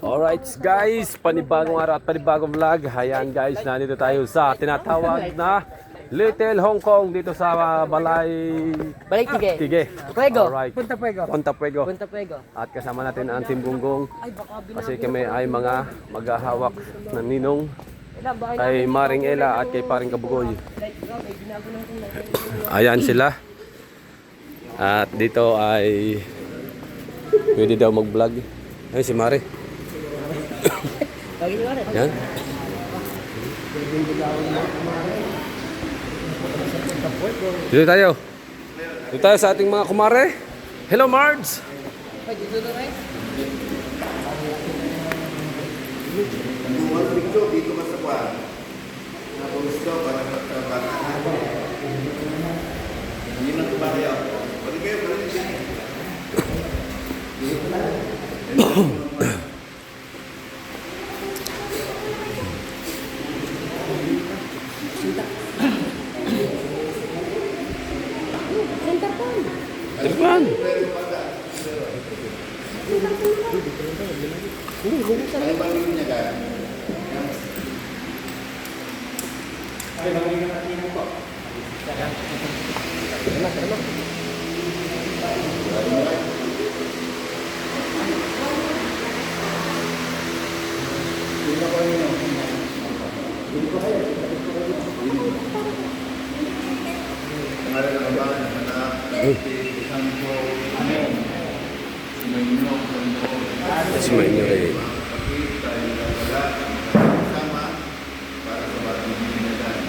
Alright guys, panibagong araw at panibagong vlog. Ayan guys, nandito tayo sa tinatawag na Little Hong Kong dito sa Balay Tige. Tige. Puego. Alright. Punta Puego. Punta Puego. Punta Puego. At kasama natin ang Team Gunggong. Kasi kami ay mga maghahawak ng ninong kay Maring Ella at kay Paring Kabugoy. Ayan sila. At dito ay pwede daw mag-vlog. Ay si Mare. Yan. Dito tayo. Dito tayo sa ating mga kumare. Hello Marge. Dito ka sa kwan. Napulis ko para magtrabaho. Hindi na ito ba kayo? Pwede kayo, pwede kayo. Tepan. Ay, bangin niya ka. Ay, bangin niya ka po. Pangalan ng bahan ng anak, isang po, Si Mainyo rin. sama para sa batang binigyan.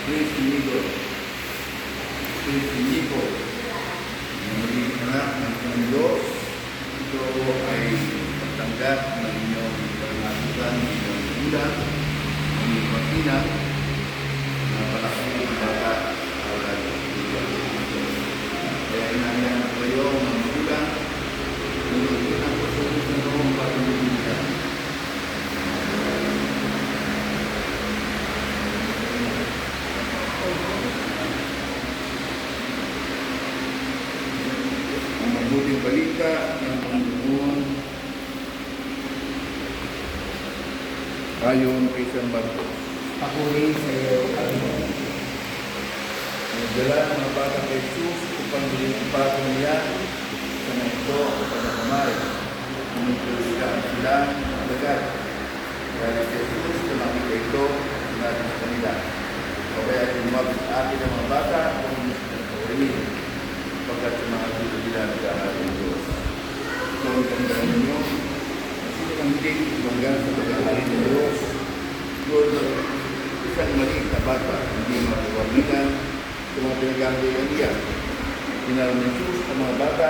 Chris Inigo. Chris Inigo. Naging anak ng Diyos. Ito ay pagtanggap ng inyong pangasukan, ng inyong ulang, ng inyong makina, na palaki ang bata para sa Diyos. Kaya inanyan ko kayo ng ulang, nilugin ang pasulit ng noong batang binigyan. Ang mabuting balita ng Panginoon ayon kay San Marcos. Papuri sa iyo, Panginoon. Nagdala ng mga bata kay Jesus upang pato niya sa nito o pagkakamay. Nagtulitaan sila ng agad. Kaya si Jesus na makita ito, sinabi sa kanila. O kaya lumabit sa akin ang mga bata kung gusto ng kawarin. Pagkat sa mga gusto nila nag-aaral ng Diyos. Ito ang tandaan ninyo. Sino ang hindi ibanggan sa pag-aaral ng Diyos? Yun ang isang maliit na bata, hindi makawarningan sa mga pinagagawa niya. Tinawag ng Jesus ang mga bata,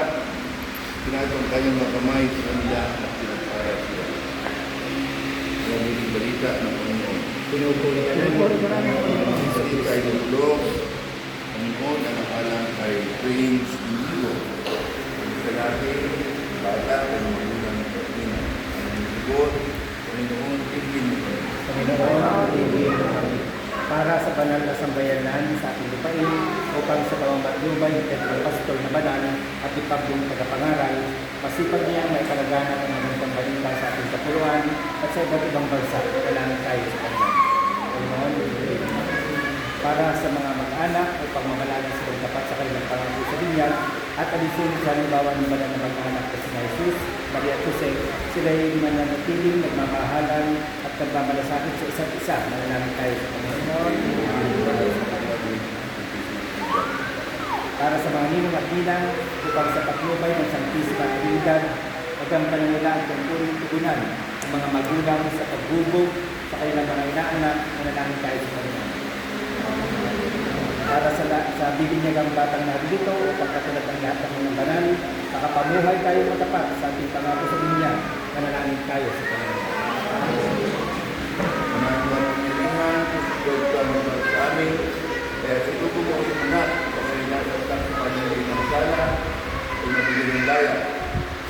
tinatong ang kanyang mga kamay sa kanila at pinagpara sila. Ang mabuting balita ng Panginoon. Pinupuri ka namin. Ang salita ay tulog. Panginoon ang nakalang kay Prince Inigo. Ang isa natin, bata, at magulang ng Panginoon. Ang sigot, Panginoon, tingin mo. Para sa banal na sambayanan sa ating lupain upang sa pamamaglubay ng pastor na banal at ipagbong tagapangaral, masipag niya may kalaganan ng magandang balita sa ating kapuluan at sa iba't ibang bansa. Kailangan tayo sa Panginoon. Para sa mga mag-anak upang mamalagay silang tapat sa kanilang pangako sa binyag at alisin sa halimbawa ng banal na mag-anak na si Jesus, Maria at Jose, sila ay mananatiling nagmamahalan at nagmamalasakit sa isa't isa. Manalangin tayo sa Panginoon. Para sa mga ninong at ninang upang sa patnubay ng Santisima Trinidad, hanggang pananilaan kung puring tugunan ang mga magulang sa pagbubog sa kanilang mga inaanak, manalangin tayo sa Panginoon. Para sa bibinyagang batang narito upang katulad ng lahat ng mga banal, makapamuhay tayo matapat sa ating pangako sa dunya, manalangin tayo sa Panginoon. Panginoon ang pilihan, Lord ka naman sa amin, kaya sinuko mo ang anak, kasi nasastak sa kanyang ng sala, ay nabigyan ng laya.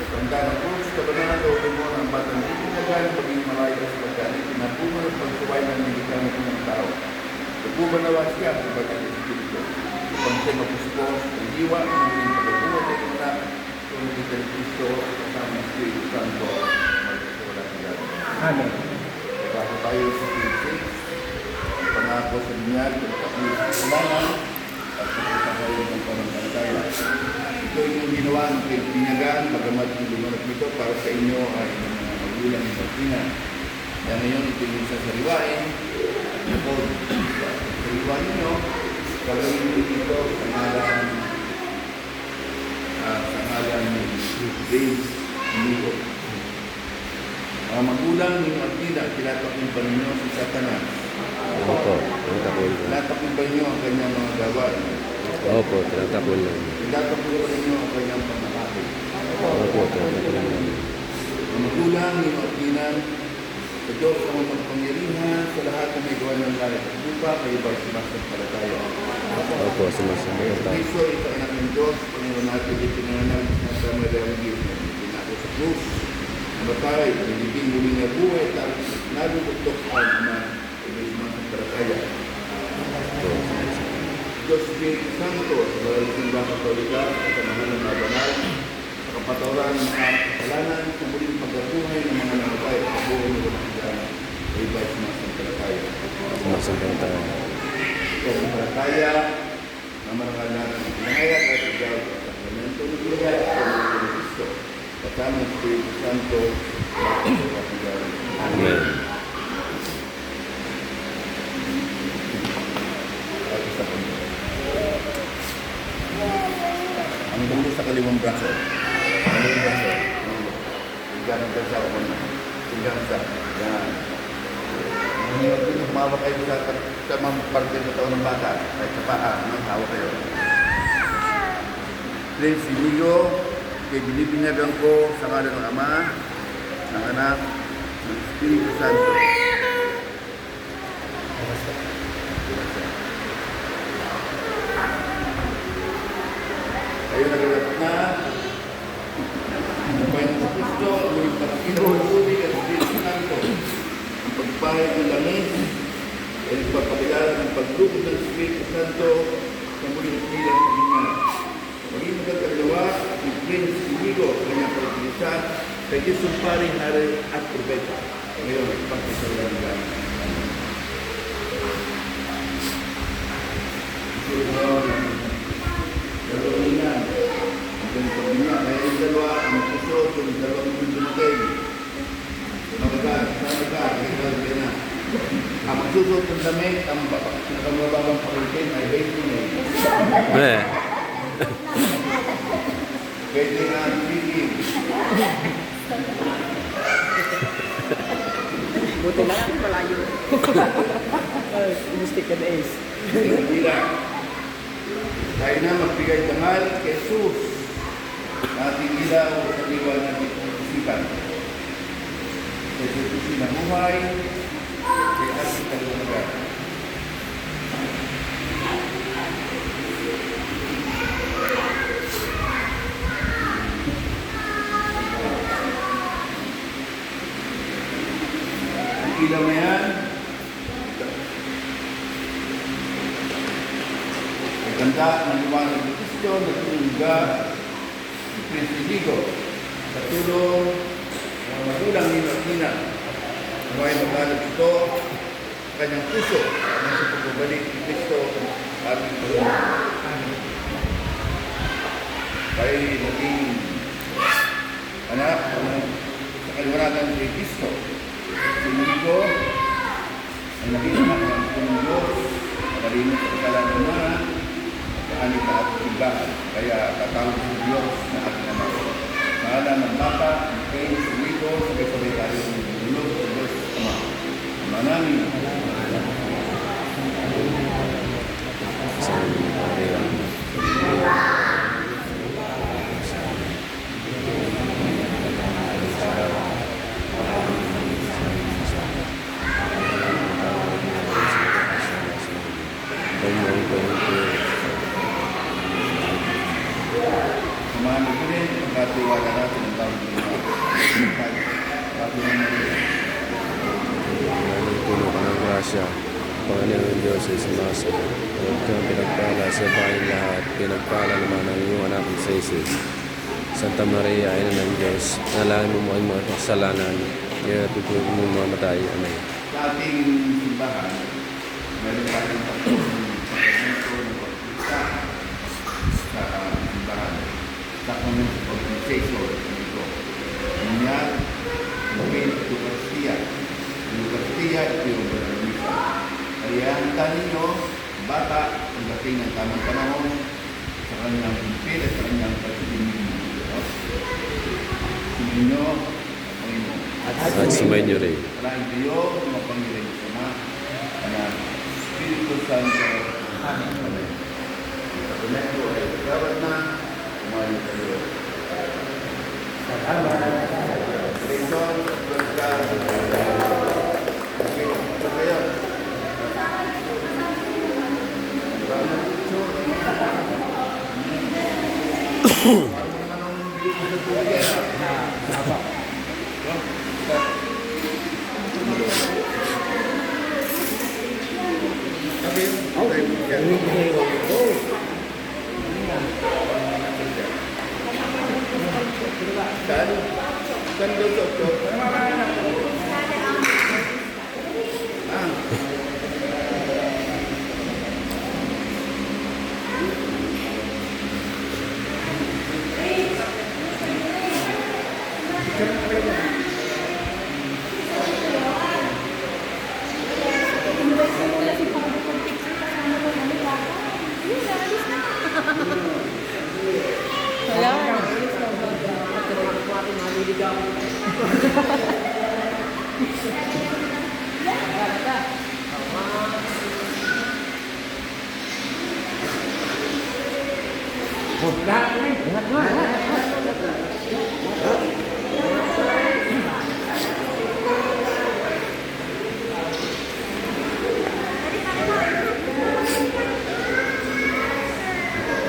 Sa tanda ng krus, kabanaan o mo ng batang bibinyagan, maging malayo sa pagkalit, pinapuno at pagsuway ng milikan ng tao. Nagpumanawa siya sa bagay ng Espiritu. Upang siya mapuspos, ang diwa, ang pagkabuhat ay anak, Amen. Bago tayo sa Philippines, pangako sa niya, pagkakli sa kasalanan, at pagkakita kayo ng pananampalataya. Ito yung ginawa ng pinyagan, bagamat yung lumanap nito para sa inyo ay mga magulang ng Martina. Kaya ngayon, ito yung sasariwain. Ito, sasariwain ninyo, gagawin nyo dito sa ngalan ni James Inigo. Mga magulang ni Martina, tinatakin ba ninyo si Satanas? Opo, tinatapon lang. Tinatakin ba ninyo ang kanyang mga gawain? Opo, tinatapon lang. Tinatakin ba ninyo ang kanyang pangakapit? Opo, tinatapon lang. Ang magulang ni Martina, sa Diyos ang magpangyarihan sa lahat ng may gawa ng langit at lupa, kayo ba'y sumasampalataya? Opo, sumasagot tayo. Kristo, ito anak ng Diyos, Panginoon natin, ipinanganak na sa madamagin, pinako sa krus, namatay, nilibing muli na buhay, at nalubutok ang Ama, kayo sumasampalataya. Diyos Espiritu Santo, sa maraming simbang katolika, sa samahan ng mga banal, sa kapatawaran ng mga kasalanan, sa muling pagkabuhay ng mga namatay at buhay ng mga kasalanan, kayo ba'y sumasampalataya? Sumasagot tayo. Sumasampalataya, na marangalan ng pinahayag at ikaw sa sakramento ng buhay at pamilya ng Kristo, kasama ng Espiritu Santo, at sa kapatawaran. Amen. At sa kapatawaran. Ang dulo sa kaliwang braso. Kaliwang braso. Tingnan ka sa ako na. Tingnan sa. Yan. Humawak kayo sa mga parte ng taon ng bata. Kahit sa paa. Humawak kayo. Prince Inigo, kay binibinyagan ko sa ngalan ng Ama, ng Anak, ng Espiritu Santo. Kayo nagalat na ang Panginoon sa Kristo, ang muling pagkinuhuli at Espiritu Santo, ang pagpahid ng langit, ay nagpapakilala ng paglubog ng Espiritu Santo sa muling pilang sa kanya. Maging magkakalawa si Prince Inigo, kanyang pagkilisan, kay Jesús Pari, Hari at Propeta. Ngayon, pagkasalan ng langit. Dalawang ang ganito niya, kaya yung dalawa, ang puso, yung dalawang pinagay. Mamagat, kaya na. Ang magsusot ng damit, ang nakamababang pakitin ay 20 Eh, Pwede na ang pili. Buti na lang malayo. Mystic and ace. Hindi lang. Tayo na magbigay dangal kay Jesus na ating ilaw sa liwan ng itong isipan. Sa Jesus na buhay, kay ating kalungan. Ang ilaw na yan, ganda ng liwanag ni Kristo na tulunga ni Prince Inigo sa tulong ng magulang ni Martina. Naway magalag ito kanyang puso na sa pagbabalik ni Kristo ating tulong. Kaya naging anak sa kaliwanagan ni Kristo. Si Inigo ay naging anak ng tulong Diyos, nakalimutan sa kasalanan na anik na ating simbahan, kaya tatawag sa Diyos na ating Ama. Mahalan ng Bata, ng Prince Inigo, sabay-sabay tayo ng bulog sa Diyos Ama. Ama namin. Samahan mo rin ang katiwala natin ang tawag ng Ama. Pati ng Maria. Maraming puno ka ng grasya. Panginoon Diyos ay sumasa. Huwag kang pinagpala sa bahay lahat. Pinagpala naman ang iyong anak ng Jesus. Santa Maria, ina ng Diyos, nalangin mo ang mga kasalanan, ngayon at tutuwid mo mamatay. Amen. Sa ating simbahan, meron tayong tatlong sakramento ng pagkita sa simbahan. Sakramento ng pagkisasyon ito. Ganyan, mungkin Eucharistia. Eucharistia ito yung Misa. Kaya handa ninyo, bata, pagdating ng tamang panahon, sa kanyang pimpil at sa kanyang pagsisimil. Sumin nyo, Panginoon. At sumayin niyo rin. Salain kayo, mapangirin sa Ama, Anak, Espiritu Santo. Amen. Sa Domingo ay gawad na, kumain kayo. Rachel, Pascal, okay, ito kayo. Kan duduk.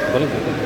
Balik, balik.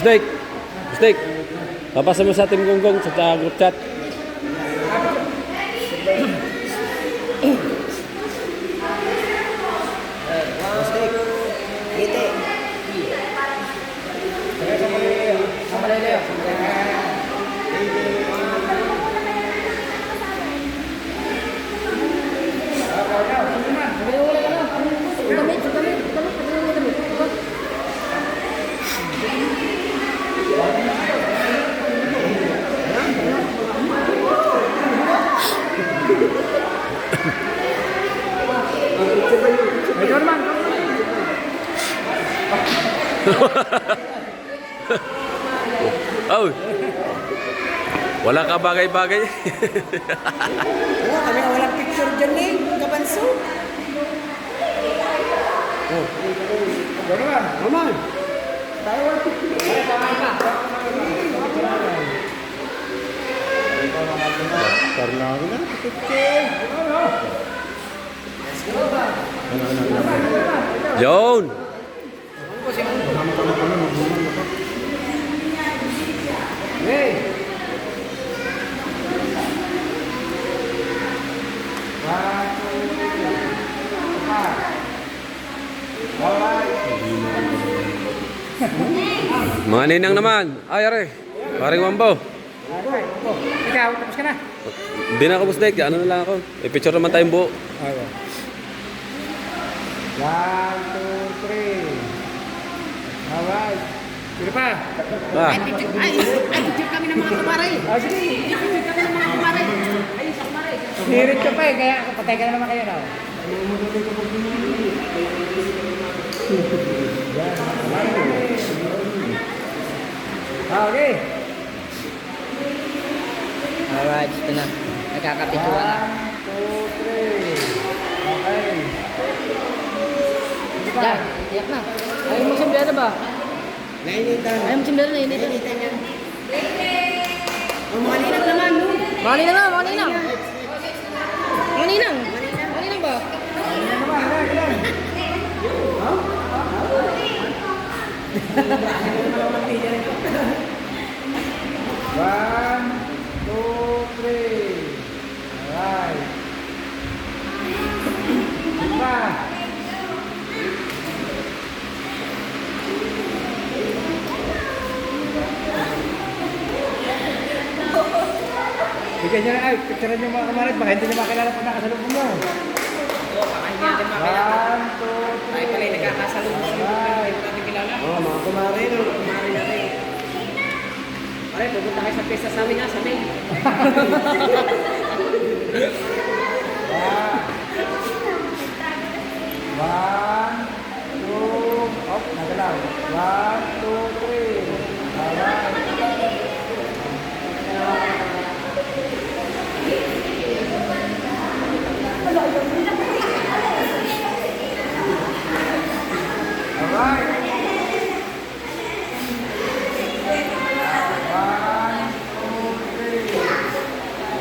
Snake! Snake! Papasa mo sa ating gonggong sa group chat. Oh. Wala ka bagay-bagay. Oo, kami ang walang picture dyan eh. Kabanso. Oh. Roman. Tayo walang picture. Karena ako na, picture. Yon. Hey. Mga ninang naman. Ay, are. Paring Wambo. Ikaw, tapos ka na. Hindi na ako Snake. Ano na lang ako. I-picture naman tayong buo. Okay. 1, 2, 3. Alright. Sino pa? Ah. Ay, picture kami ng mga kumaray. Ah, sige. Picture kami ng mga kumaray. Ay, sa kumaray. Nirit ka pa eh, kaya patay ka na naman kayo na. Okay. Alright, ito na. Nagkakapituan na. 1, 2, 3. Okay. Yan, tiyak na. Ayaw mo sombrero ba? Nainitan. Ayaw mo sombrero, nainitan. Nainitan yan. Malinang naman, no? Malinang na, malinang. Malinang. Malinang ba? One, two, three. Alright. Diba? Bigyan nyo na, ay, picturean nyo mga kamarit, baka hindi nyo makilala pag nakasalubong mo. One, two, Ay, pala yung nagkakasalubong sa mga pero hindi natin kilala. oh, mga kumarin, oh. Kumari natin. Pare, pupunta kayo sa pesta sa amin ha, sa May. One, two, oh, nagalaw. One, two, three. Alright. Alright. One, two, three.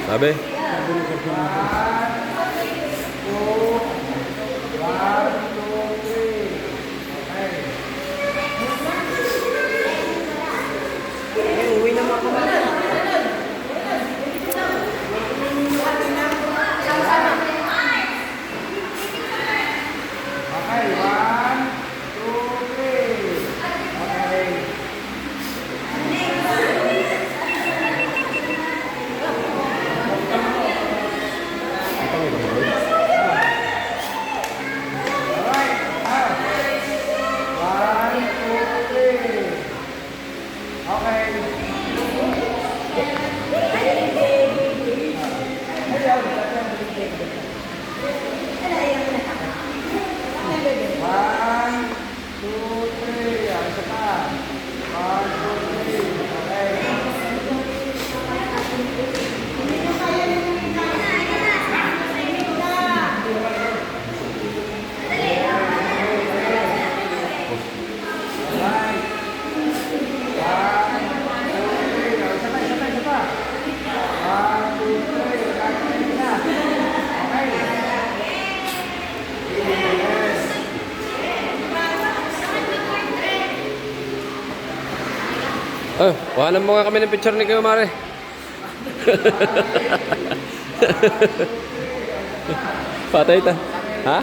Sabi? Uwi na mga kumari. Okay, one, two, three. Okay. Alright, now. One, two, three. Okay. One, two, three. Ang isa pa. One, two, three. Okay. Alright. One, two, three. Ang isa pa, isa pa, isa pa. One, two, three. Nakakita na. Okay. Yes. Oh, kuhanan mo nga kami ng picture ni Kuya Mare. Patay ta. Ha?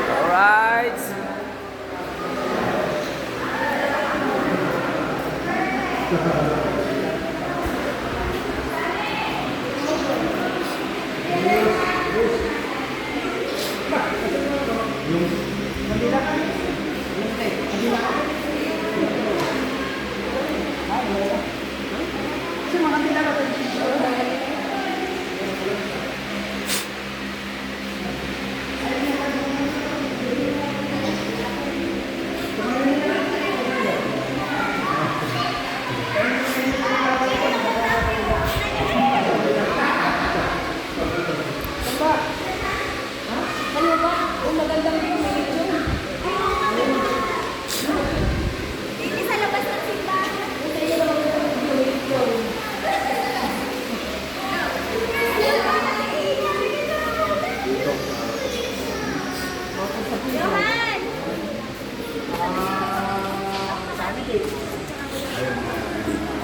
Alright.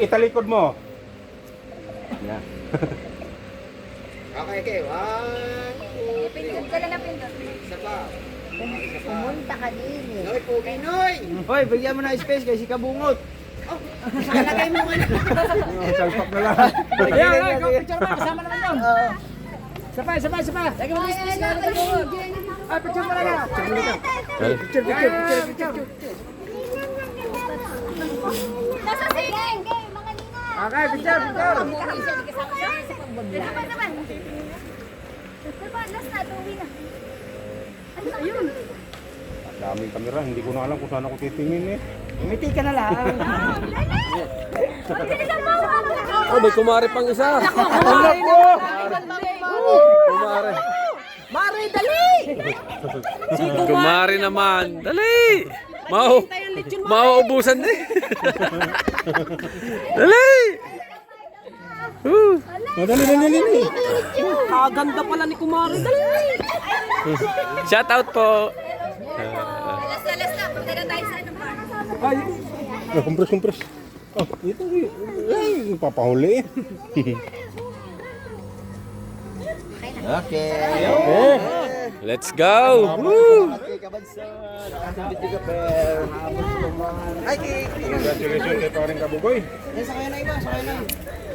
italikod mo. Yan. Pindot ka lang na pindot. Pumunta ka din eh. Hoy, bigyan mo na space kasi kabungot. Salagay mo ka na. Salpak na lang. Ayan, picture mo, kasama naman yun. Sabay. Lagyan mo na space ka. Ah, picture mo na lang. Picture. Nasa singing! Mga nina! Okay, picture. Saban. Last na, tuwi na. Ayun. Daming kamera, hindi ko na alam kung saan ako titingin eh. Umiti ka na lang. Oh, may kumare pang isa. Anak ko! Kumare. Mare, dali! Kumare naman. Dali! Mauubusan din. Dali! Dali. Kaganda pala ni Kumare, dali! Shout out po. Alas na, punta na tayo sa ano ba? Kumpres. Oh, ito ay, papahuli eh. Let's go. Woo! Congratulations kay Paring Kabugoy. Sakay na iba.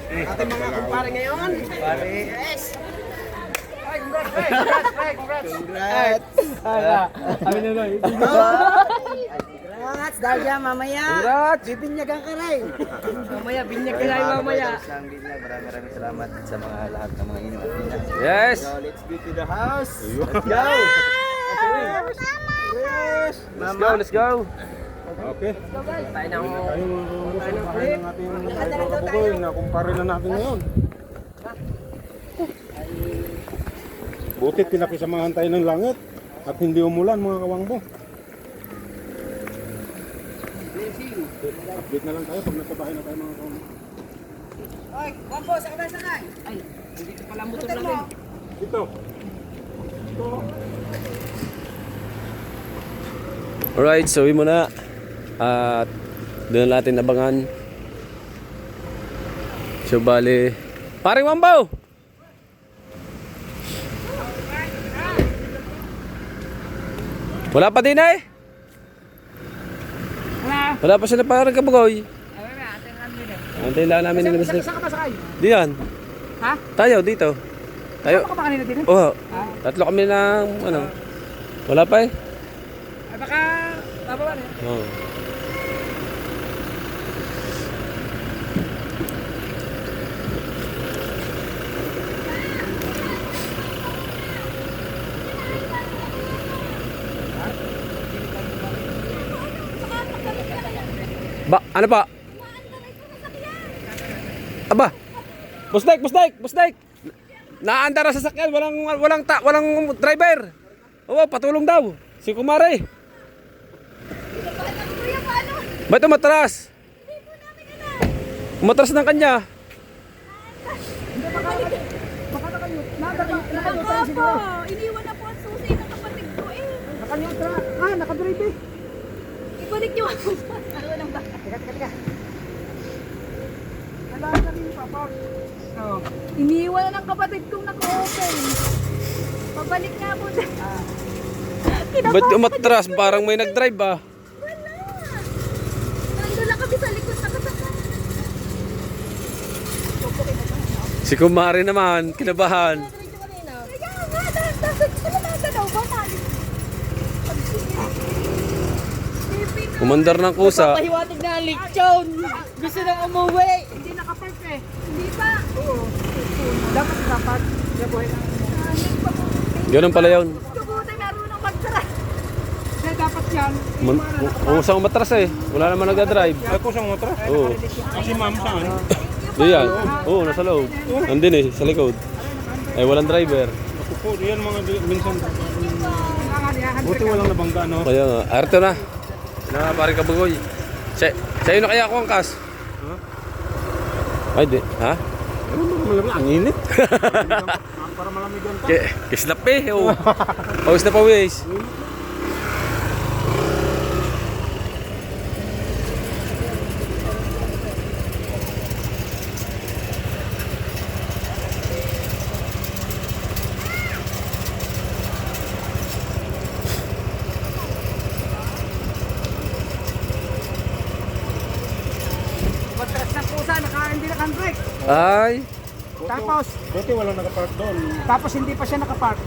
Ating mga kumpare ngayon. Congrats. Congrats, Darja, mamaya. Congrats. Bibinyagan ka rin. Mamaya, binyag ka rin mamaya. Maraming salamat sa mga lahat ng mga inyong at Yes. let's go to the house. Let's go. Okay. Tayo ng ating Kabugoy na kumpare na natin ngayon. Butit pinakisamahan tayo ng langit at hindi umulan mga kawangbo. Update na lang tayo pag nasa bahay na tayo mga kawangbo. Oy, Wambo, sakay. Ay, dito pala motor natin. Ito. Alright, so uwi muna. At doon natin abangan. So bali, Paring Wambaw! Wala pa din eh. Wala pa sila Paring Kabugoy. Antay lang namin ng Saan ka ba sakay? Diyan. Ha? Tayo dito. Tayo. Ako ba kanina din? Oh, tatlo kami ng ano. Wala pa eh. Ay, baka bababa na. Oh. Ba, ano pa? Aba. Busdike. Naandar sa sasakyan, walang driver. Oo, patulong daw. Si Kumare. Ba't umatras? Umatras ng kanya. Opo, iniwan na po ang susi ng kapatid ko eh. Nakanyutra. Nakadrive eh. Ibalik niyo ako sa ng baka. Teka. Alam na rin yung papa. Oh. Iniwan na ng kapatid kong naka-open. Pabalik nga ako dyan. Ba't umatras? Parang may nag-drive ah. Wala. Nandun lang kami sa likod nakasakay. Si Kumare naman, kinabahan. Kaya nga, daw ba nalit? Umandar ng kusa. Pahiwatig na ang lechon! Gusto nang umuwi! Hindi nakapark eh. Hindi pa. Dapat nakapark. Kaya buhay na. Ganun pala yun. Kabuti marunong mag-try. Kaya dapat yan. Umusang umatras eh. Wala naman nag-drive. Ay ko sa motor. Oo. Kasi ma'am saan? Diyan. Oo, nasa loob. Nandun eh, sa likod. Ay, walang driver. Ako po, yan mga minsan. Buti walang nabangga no. Kaya nga, arte na. Na Paring Kabugoy. Sa'yo na kaya ako ang kas? Ay, di. Ha? Malamig, ang init. Para malamigan pa. Kislap eh. Oh. Pawis na pawis. hindi naka-brake. Ay, Tapos, Buti walang nakapark doon. hindi pa siya nakapark.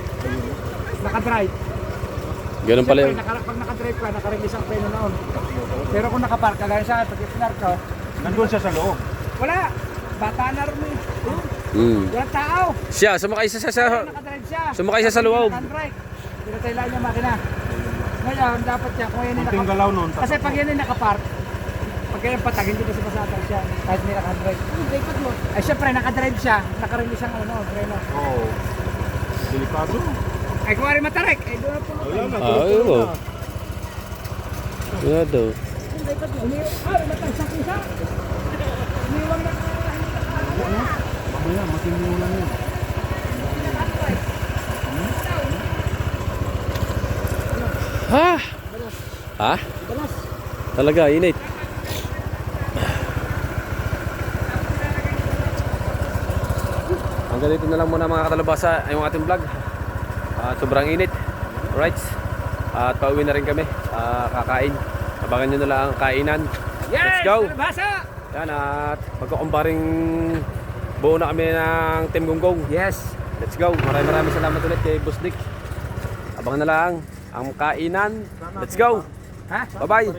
Naka-drive. ganun pala Siyempre, yun. pag naka-drive ka, naka-release ang preno noon. Pero kung nakapark ka, gaya sa akin, pag sinark ko, Nandun siya sa loob. wala. Bata na rin eh. Walang tao. Siya, sumakay siya sa... Nakadrive siya. Sumakay siya sa loob. Naka-drive. Pinatay lang niya makina. Ngayon, dapat siya, kung yan yung Kunting galaw nun. Kasi pag yan yung nakapark, pag yan yung patag, hindi kasi masatag siya. Kahit hindi naka-drive. Ay, syempre, naka-drive siya. Naka-release ang ano, preno. Oo. Delikado. Ay, kung rin matarik, ay doon na puno. Ayan na. Ah, tuloy-tuloy oo. na. Ano daw? Ay, matag sa kisa. Iniwan na. Mamaya, matimulan yun. Ha? Ha? Talaga, init. Hanggang dito na lang muna mga katalabasa yung ating vlog. Sobrang init. Alright. At pauwi na rin kami. Kakain. Abangan nyo na lang ang kainan. Let's go! Basa! Yan at magkukumparing buo na kami ng Team Gonggong. Yes. Let's go! Maraming salamat ulit kay Boss Dick. Abangan na lang ang kainan. Let's go! Ha? Bye-bye!